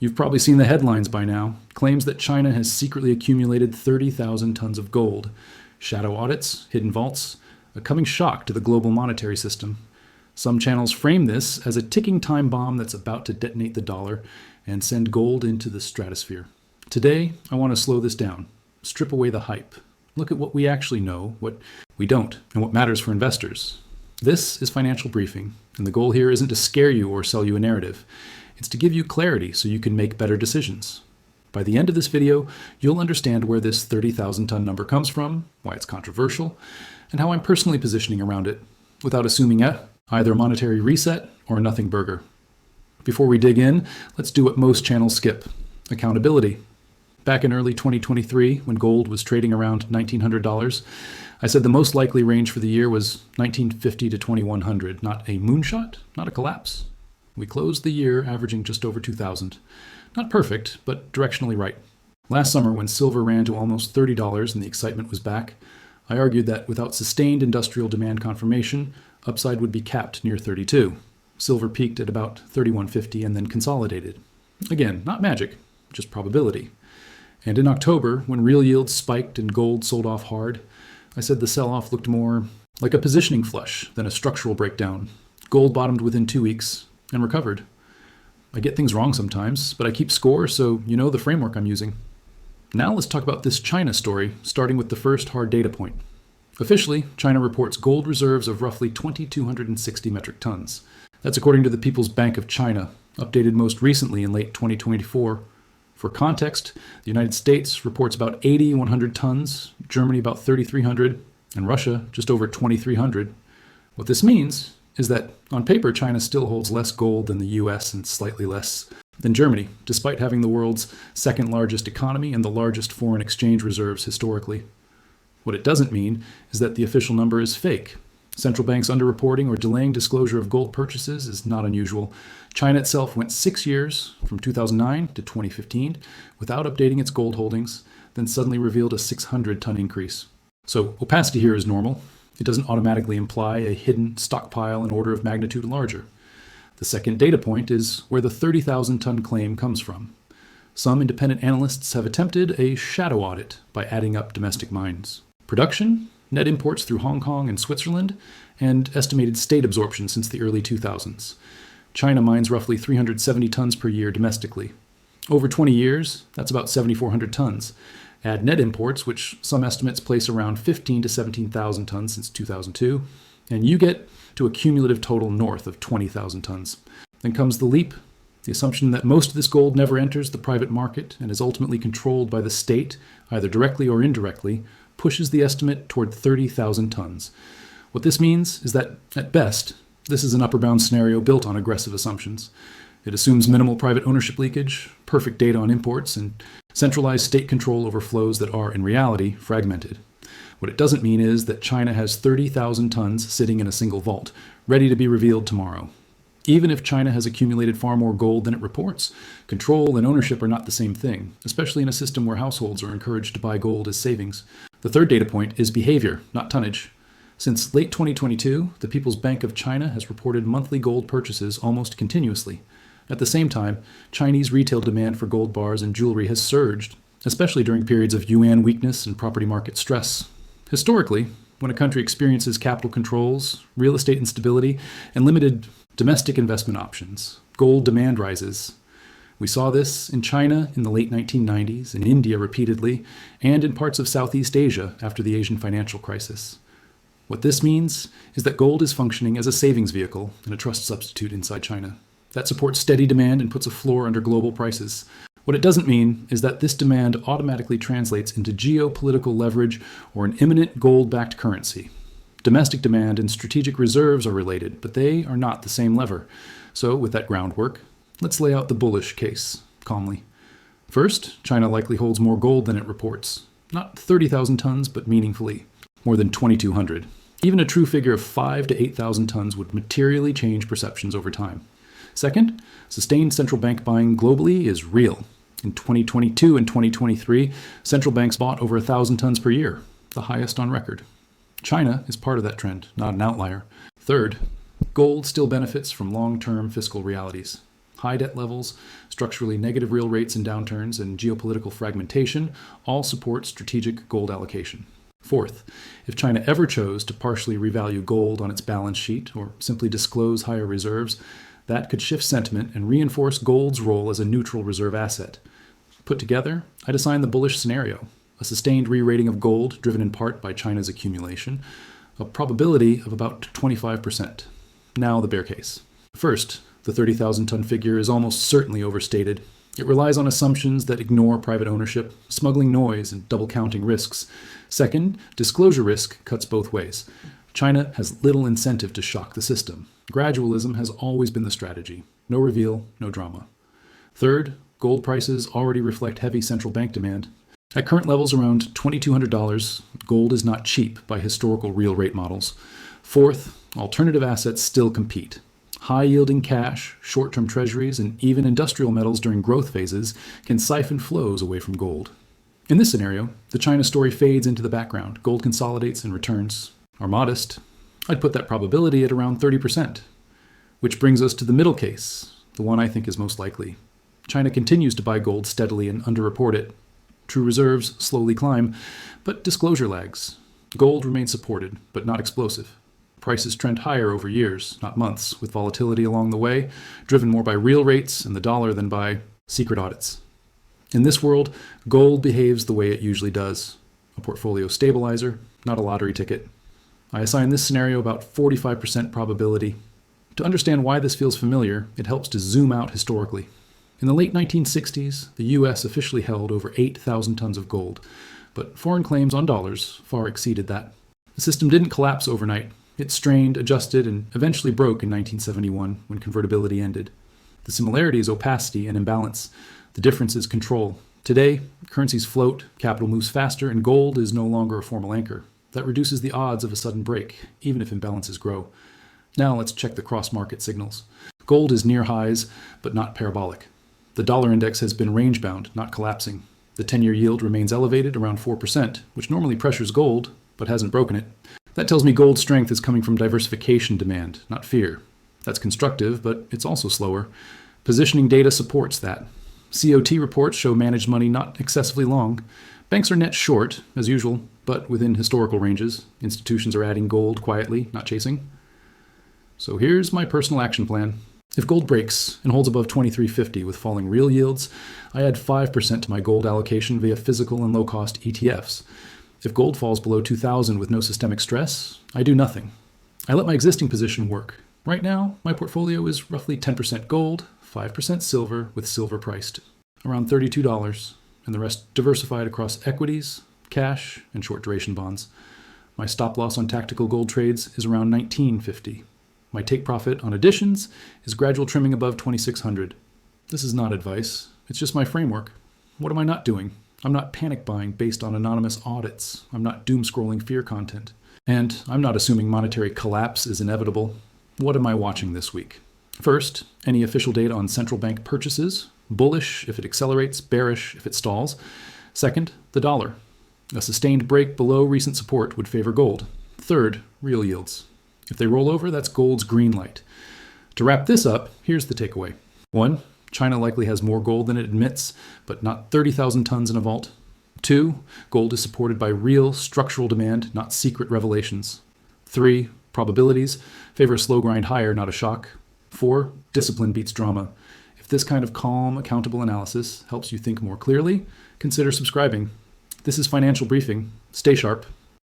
You've probably seen the headlines by now. Claims that China has secretly accumulated 30,000 tons of gold. Shadow audits, hidden vaults, a coming shock to the global monetary system. Some channels frame this as a ticking time bomb that's about to detonate the dollar and send gold into the stratosphere. Today, I want to slow this down, strip away the hype, look at what we actually know, what we don't, and what matters for investors. This is Financial Briefing, and the goal here isn't to scare you or sell you a narrative. It's to give you clarity so you can make better decisions. By the end of this video, you'll understand where this 30,000 ton number comes from, why it's controversial, and how I'm personally positioning around it, without assuming either a monetary reset or a nothing burger. Before we dig in, let's do what most channels skip: accountability. Back in early 2023, when gold was trading around $1,900, I said the most likely range for the year was $1,950 to $2,100, not a moonshot, not a collapse. We closed the year averaging just over $2,000. Not perfect, but directionally right. Last summer, when silver ran to almost $30 and the excitement was back, I argued that without sustained industrial demand confirmation, upside would be capped near 32. Silver peaked at about $31.50 and then consolidated. Again, not magic, just probability. And in October, when real yields spiked and gold sold off hard, I said the sell-off looked more like a positioning flush than a structural breakdown. Gold bottomed within 2 weeks and recovered. I get things wrong sometimes, but I keep score, so you know the framework I'm using. Now let's talk about this China story, starting with the first hard data point. Officially, China reports gold reserves of roughly 2,260 metric tons. That's according to the People's Bank of China, updated most recently in late 2024. For context, the United States reports about 8,100 tons, Germany about 3,300, and Russia just over 2,300. What this means is that, on paper, China still holds less gold than the US and slightly less than Germany, despite having the world's second largest economy and the largest foreign exchange reserves historically. What it doesn't mean is that the official number is fake. Central banks underreporting or delaying disclosure of gold purchases is not unusual. China itself went 6 years, from 2009 to 2015, without updating its gold holdings, then suddenly revealed a 600-ton increase. So opacity here is normal. It doesn't automatically imply a hidden stockpile an order of magnitude larger. The second data point is where the 30,000-ton claim comes from. Some independent analysts have attempted a shadow audit by adding up domestic mines. Production, net imports through Hong Kong and Switzerland, and estimated state absorption since the early 2000s. China mines roughly 370 tons per year domestically. Over 20 years, that's about 7,400 tons. Add net imports, which some estimates place around 15,000 to 17,000 tons since 2002, and you get to a cumulative total north of 20,000 tons. Then comes the leap, the assumption that most of this gold never enters the private market and is ultimately controlled by the state, either directly or indirectly, pushes the estimate toward 30,000 tons. What this means is that, at best, this is an upper bound scenario built on aggressive assumptions. It assumes minimal private ownership leakage, perfect data on imports, and centralized state control over flows that are, in reality, fragmented. What it doesn't mean is that China has 30,000 tons sitting in a single vault, ready to be revealed tomorrow. Even if China has accumulated far more gold than it reports, control and ownership are not the same thing, especially in a system where households are encouraged to buy gold as savings. The third data point is behavior, not tonnage. Since late 2022, the People's Bank of China has reported monthly gold purchases almost continuously. At the same time, Chinese retail demand for gold bars and jewelry has surged, especially during periods of yuan weakness and property market stress. Historically, when a country experiences capital controls, real estate instability, and limited domestic investment options, gold demand rises. We saw this in China in the late 1990s, in India repeatedly, and in parts of Southeast Asia after the Asian financial crisis. What this means is that gold is functioning as a savings vehicle and a trust substitute inside China. That supports steady demand and puts a floor under global prices. What it doesn't mean is that this demand automatically translates into geopolitical leverage or an imminent gold-backed currency. Domestic demand and strategic reserves are related, but they are not the same lever. So, with that groundwork, let's lay out the bullish case, calmly. First, China likely holds more gold than it reports. Not 30,000 tons, but meaningfully. More than 2,200. Even a true figure of 5,000 to 8,000 tons would materially change perceptions over time. Second, sustained central bank buying globally is real. In 2022 and 2023, central banks bought over 1,000 tons per year, the highest on record. China is part of that trend, not an outlier. Third, gold still benefits from long-term fiscal realities. high debt levels, structurally negative real rates in downturns, and geopolitical fragmentation all support strategic gold allocation. Fourth, if China ever chose to partially revalue gold on its balance sheet or simply disclose higher reserves, that could shift sentiment and reinforce gold's role as a neutral reserve asset. Put together, I'd assign the bullish scenario: a sustained re-rating of gold driven in part by China's accumulation, a probability of about 25%. Now the bear case. First, the 30,000-ton figure is almost certainly overstated. It relies on assumptions that ignore private ownership, smuggling noise, and double-counting risks. Second, disclosure risk cuts both ways. China has little incentive to shock the system. Gradualism has always been the strategy. No reveal, no drama. Third, gold prices already reflect heavy central bank demand. At current levels around $2,200, gold is not cheap by historical real rate models. Fourth, alternative assets still compete. High-yielding cash, short-term treasuries, and even industrial metals during growth phases can siphon flows away from gold. In this scenario, the China story fades into the background. Gold consolidates and returns are modest. I'd put that probability at around 30%. Which brings us to the middle case, the one I think is most likely. China continues to buy gold steadily and underreport it. True reserves slowly climb, but disclosure lags. Gold remains supported, but not explosive. Prices trend higher over years, not months, with volatility along the way, driven more by real rates and the dollar than by secret audits. In this world, gold behaves the way it usually does: a portfolio stabilizer, not a lottery ticket. I assign this scenario about 45% probability. To understand why this feels familiar, it helps to zoom out historically. In the late 1960s, the U.S. officially held over 8,000 tons of gold, but foreign claims on dollars far exceeded that. The system didn't collapse overnight. It strained, adjusted, and eventually broke in 1971 when convertibility ended. The similarity is opacity and imbalance. The difference is control. Today, currencies float, capital moves faster, and gold is no longer a formal anchor. That reduces the odds of a sudden break, even if imbalances grow. Now let's check the cross-market signals. Gold is near highs, but not parabolic. The dollar index has been range-bound, not collapsing. The 10-year yield remains elevated around 4%, which normally pressures gold, but hasn't broken it. That tells me gold's strength is coming from diversification demand, not fear. That's constructive, but it's also slower. Positioning data supports that. COT reports show managed money not excessively long. Banks are net short, as usual, but within historical ranges. Institutions are adding gold quietly, not chasing. So here's my personal action plan. If gold breaks and holds above 2350 with falling real yields, I add 5% to my gold allocation via physical and low-cost ETFs. If gold falls below 2,000 with no systemic stress, I do nothing. I let my existing position work. Right now, my portfolio is roughly 10% gold, 5% silver, with silver priced around $32, and the rest diversified across equities, cash, and short duration bonds. My stop loss on tactical gold trades is around $19.50. My take profit on additions is gradual trimming above 2,600. This is not advice. It's just my framework. What am I not doing? I'm not panic buying based on anonymous audits. I'm not doom scrolling fear content. And I'm not assuming monetary collapse is inevitable. What am I watching this week? First, any official data on central bank purchases. Bullish if it accelerates, bearish if it stalls. Second, the dollar. A sustained break below recent support would favor gold. Third, real yields. If they roll over, that's gold's green light. To wrap this up, here's the takeaway. 1. China likely has more gold than it admits, but not 30,000 tons in a vault. 2. Gold is supported by real structural demand, not secret revelations. 3. Probabilities favor a slow grind higher, not a shock. 4. Discipline beats drama. If this kind of calm, accountable analysis helps you think more clearly, consider subscribing. This is Financial Briefing. Stay sharp.